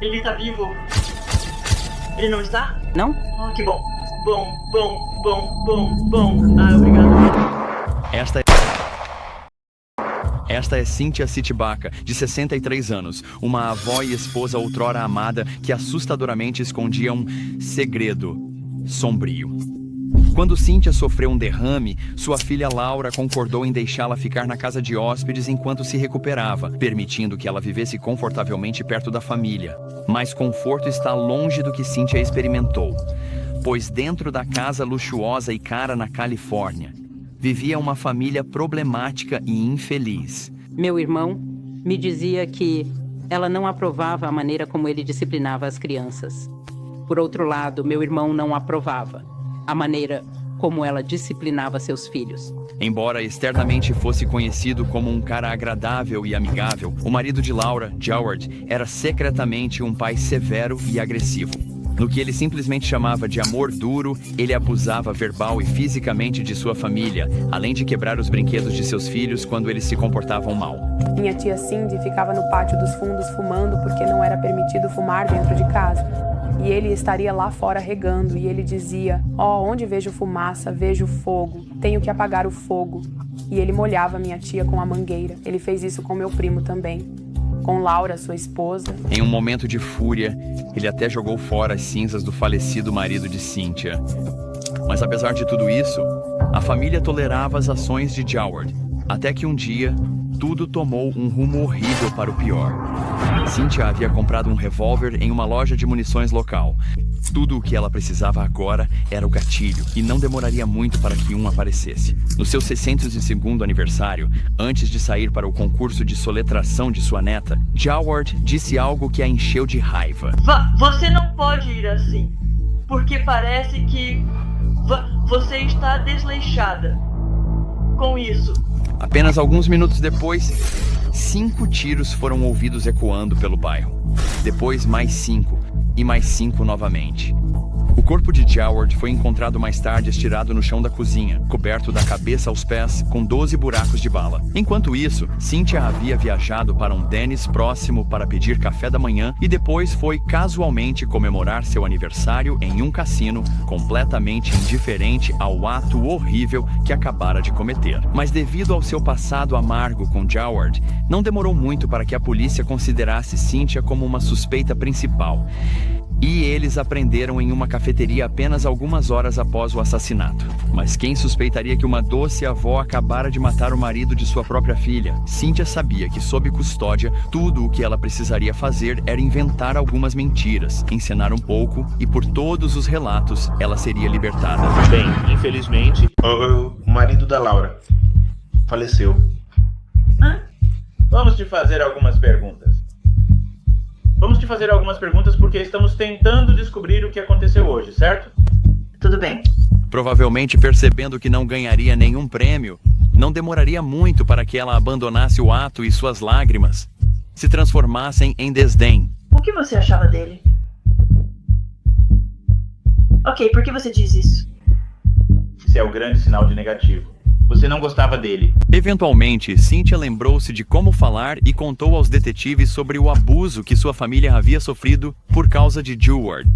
Ele tá vivo? Ele não está? Não? Oh, que bom. Bom. Ah, obrigado. Esta é Cynthia Sitibaka, de 63 anos, uma avó e esposa outrora amada que assustadoramente escondia um segredo sombrio. Quando Cynthia sofreu um derrame, sua filha Laura concordou em deixá-la ficar na casa de hóspedes enquanto se recuperava, permitindo que ela vivesse confortavelmente perto da família. Mas conforto está longe do que Cynthia experimentou, pois dentro da casa luxuosa e cara na Califórnia, vivia uma família problemática e infeliz. Meu irmão me dizia que ela não aprovava a maneira como ele disciplinava as crianças. Por outro lado, meu irmão não aprovava a maneira como ela disciplinava seus filhos. Embora externamente fosse conhecido como um cara agradável e amigável, o marido de Laura, Joward, era secretamente um pai severo e agressivo. No que ele simplesmente chamava de amor duro, ele abusava verbal e fisicamente de sua família, além de quebrar os brinquedos de seus filhos quando eles se comportavam mal. Minha tia Cindy ficava no pátio dos fundos fumando porque não era permitido fumar dentro de casa. E ele estaria lá fora regando e ele dizia: onde vejo fumaça, vejo fogo, tenho que apagar o fogo. E ele molhava minha tia com a mangueira. Ele fez isso com meu primo também. Com Laura, sua esposa. Em um momento de fúria, ele até jogou fora as cinzas do falecido marido de Cynthia. Mas apesar de tudo isso, a família tolerava as ações de Joward, até que um dia, tudo tomou um rumo horrível para o pior. Cynthia havia comprado um revólver em uma loja de munições local. Tudo o que ela precisava agora era o gatilho, e não demoraria muito para que um aparecesse. No seu 602º aniversário, antes de sair para o concurso de soletração de sua neta, Joward disse algo que a encheu de raiva. Você não pode ir assim, porque parece que você está desleixada com isso. Apenas alguns minutos depois, 5 tiros foram ouvidos ecoando pelo bairro. Depois mais 5, e mais 5 novamente. O corpo de Joward foi encontrado mais tarde estirado no chão da cozinha, coberto da cabeça aos pés, com 12 buracos de bala. Enquanto isso, Cynthia havia viajado para um Denny's próximo para pedir café da manhã e depois foi casualmente comemorar seu aniversário em um cassino, completamente indiferente ao ato horrível que acabara de cometer. Mas devido ao seu passado amargo com Joward, não demorou muito para que a polícia considerasse Cynthia como uma suspeita principal. E eles a prenderam em uma cafeteria apenas algumas horas após o assassinato. Mas quem suspeitaria que uma doce avó acabara de matar o marido de sua própria filha? Cynthia sabia que, sob custódia, tudo o que ela precisaria fazer era inventar algumas mentiras, encenar um pouco, e por todos os relatos, ela seria libertada. Bem, infelizmente, o marido da Laura faleceu. Vamos te fazer algumas perguntas. Porque estamos tentando descobrir o que aconteceu hoje, certo? Tudo bem. Provavelmente percebendo que não ganharia nenhum prêmio, não demoraria muito para que ela abandonasse o ato e suas lágrimas se transformassem em desdém. O que você achava dele? Ok, por que você diz isso? Esse é o grande sinal de negativo. Você não gostava dele. Eventualmente, Cynthia lembrou-se de como falar e contou aos detetives sobre o abuso que sua família havia sofrido por causa de Joward.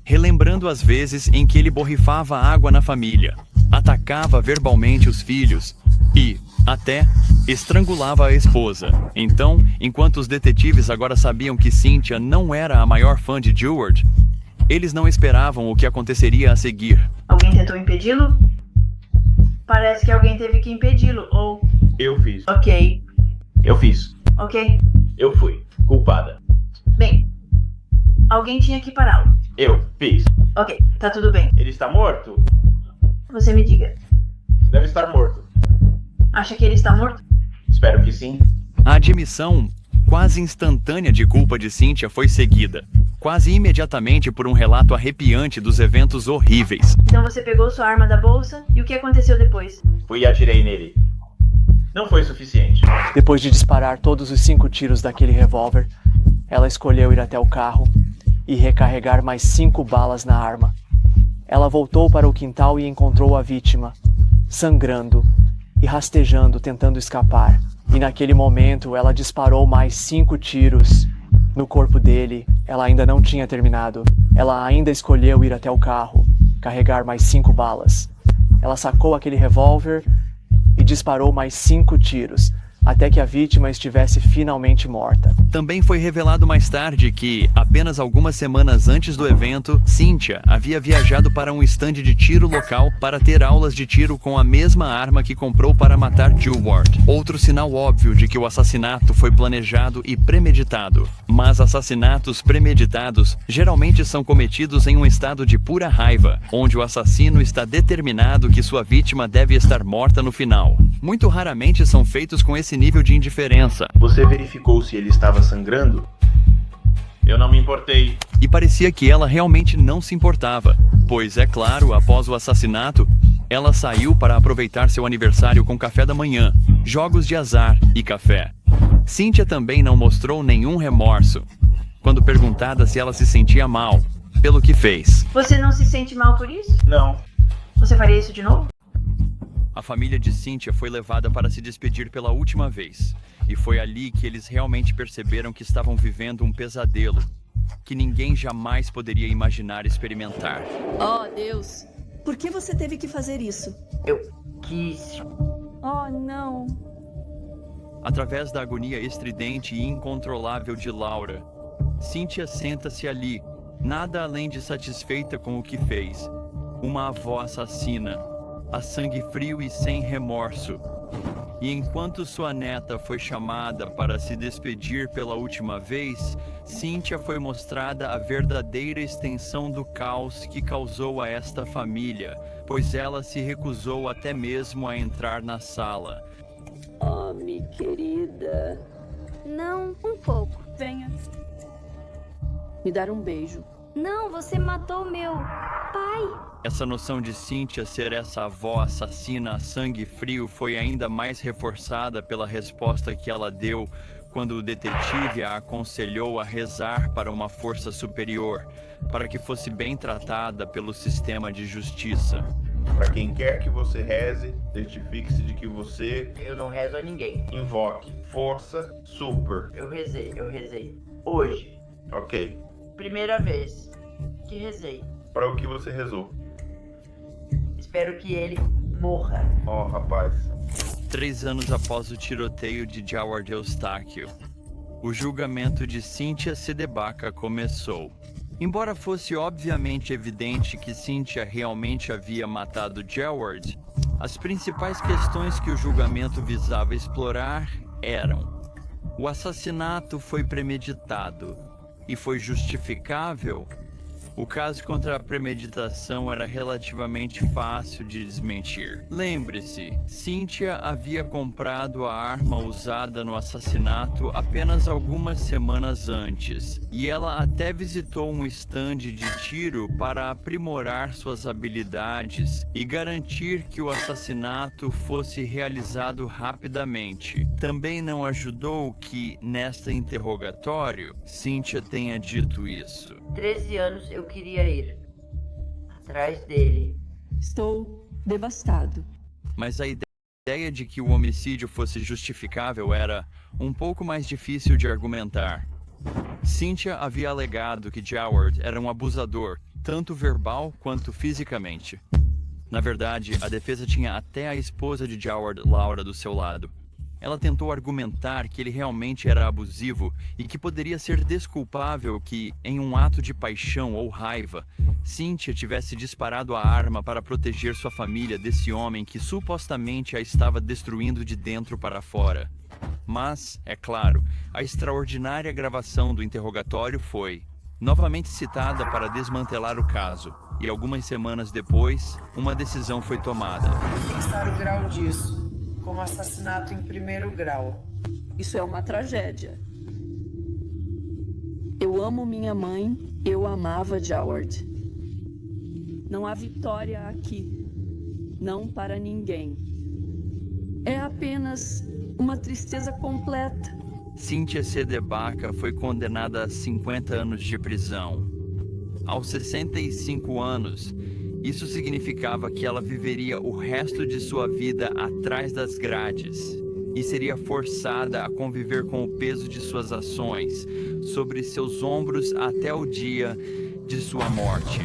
Relembrando as vezes em que ele borrifava água na família, atacava verbalmente os filhos e, até, estrangulava a esposa. Então, enquanto os detetives agora sabiam que Cynthia não era a maior fã de Joward, eles não esperavam o que aconteceria a seguir. Alguém tentou impedi-lo? Parece que alguém teve que impedi-lo, ou... Eu fiz. Ok. Eu fiz. Ok. Eu fui. Culpada. Bem, alguém tinha que pará-lo. Eu fiz. Ok, tá tudo bem. Ele está morto? Você me diga. Deve estar morto. Acha que ele está morto? Espero que sim. A admissão quase instantânea de culpa de Cynthia foi seguida, quase imediatamente, por um relato arrepiante dos eventos horríveis. Então você pegou sua arma da bolsa e o que aconteceu depois? Fui e atirei nele. Não foi suficiente. Depois de disparar todos os 5 tiros daquele revólver, ela escolheu ir até o carro e recarregar mais 5 balas na arma. Ela voltou para o quintal e encontrou a vítima, sangrando e rastejando, tentando escapar. E naquele momento ela disparou mais 5 tiros No corpo dele, ela ainda não tinha terminado. Ela ainda escolheu ir até o carro, carregar mais 5 balas. Ela sacou aquele revólver e disparou mais 5 tiros, até que a vítima estivesse finalmente morta. Também foi revelado mais tarde que, apenas algumas semanas antes do evento, Cynthia havia viajado para um estande de tiro local para ter aulas de tiro com a mesma arma que comprou para matar Jill Ward. Outro sinal óbvio de que o assassinato foi planejado e premeditado. Mas assassinatos premeditados geralmente são cometidos em um estado de pura raiva, onde o assassino está determinado que sua vítima deve estar morta no final. Muito raramente são feitos com esse nível de indiferença. Você verificou se ele estava sangrando? Eu não me importei. E parecia que ela realmente não se importava, pois, é claro, após o assassinato, ela saiu para aproveitar seu aniversário com café da manhã, jogos de azar e café. Cynthia também não mostrou nenhum remorso, quando perguntada se ela se sentia mal pelo que fez. Você não se sente mal por isso? Não. Você faria isso de novo? A família de Cynthia foi levada para se despedir pela última vez, e foi ali que eles realmente perceberam que estavam vivendo um pesadelo que ninguém jamais poderia imaginar experimentar. Oh, Deus! Por que você teve que fazer isso? Eu quis. Oh, não! Através da agonia estridente e incontrolável de Laura, Cynthia senta-se ali, nada além de satisfeita com o que fez. Uma avó assassina, a sangue frio e sem remorso. E enquanto sua neta foi chamada para se despedir pela última vez, Cynthia foi mostrada a verdadeira extensão do caos que causou a esta família, pois ela se recusou até mesmo a entrar na sala. Oh, minha querida. Não, um pouco. Venha. Me dar um beijo. Não, você matou meu pai. Essa noção de Cynthia ser essa avó assassina a sangue frio foi ainda mais reforçada pela resposta que ela deu quando o detetive a aconselhou a rezar para uma força superior, para que fosse bem tratada pelo sistema de justiça. Para quem quer que você reze, certifique-se de que você Eu não rezo a ninguém. invoque força super. Eu rezei. Hoje. Ok. Primeira vez que rezei. Para o que você rezou? Espero que ele morra. Oh, rapaz. 3 anos após o tiroteio de Jaward Eustáquio, o julgamento de Cynthia Sedebaka começou. Embora fosse obviamente evidente que Cynthia realmente havia matado Jaward, as principais questões que o julgamento visava explorar eram: o assassinato foi premeditado e foi justificável? O caso contra a premeditação era relativamente fácil de desmentir. Lembre-se, Cynthia havia comprado a arma usada no assassinato apenas algumas semanas antes, e ela até visitou um estande de tiro para aprimorar suas habilidades e garantir que o assassinato fosse realizado rapidamente. Também não ajudou que, nesta interrogatório, Cynthia tenha dito isso. 13 anos eu queria ir atrás dele. Estou devastado. Mas a ideia de que o homicídio fosse justificável era um pouco mais difícil de argumentar. Cynthia havia alegado que Jaward era um abusador, tanto verbal quanto fisicamente. Na verdade, a defesa tinha até a esposa de Jaward, Laura, do seu lado. Ela tentou argumentar que ele realmente era abusivo e que poderia ser desculpável que, em um ato de paixão ou raiva, Cynthia tivesse disparado a arma para proteger sua família desse homem que supostamente a estava destruindo de dentro para fora. Mas, é claro, a extraordinária gravação do interrogatório foi novamente citada para desmantelar o caso, e algumas semanas depois, uma decisão foi tomada. Fixar o grau disso como assassinato em primeiro grau. Isso é uma tragédia. Eu amo minha mãe, eu amava Jaward. Não há vitória aqui. Não para ninguém. É apenas uma tristeza completa. Cynthia Sedebaka foi condenada a 50 anos de prisão. Aos 65 anos, isso significava que ela viveria o resto de sua vida atrás das grades. e seria forçada a conviver com o peso de suas ações sobre seus ombros até o dia de sua morte.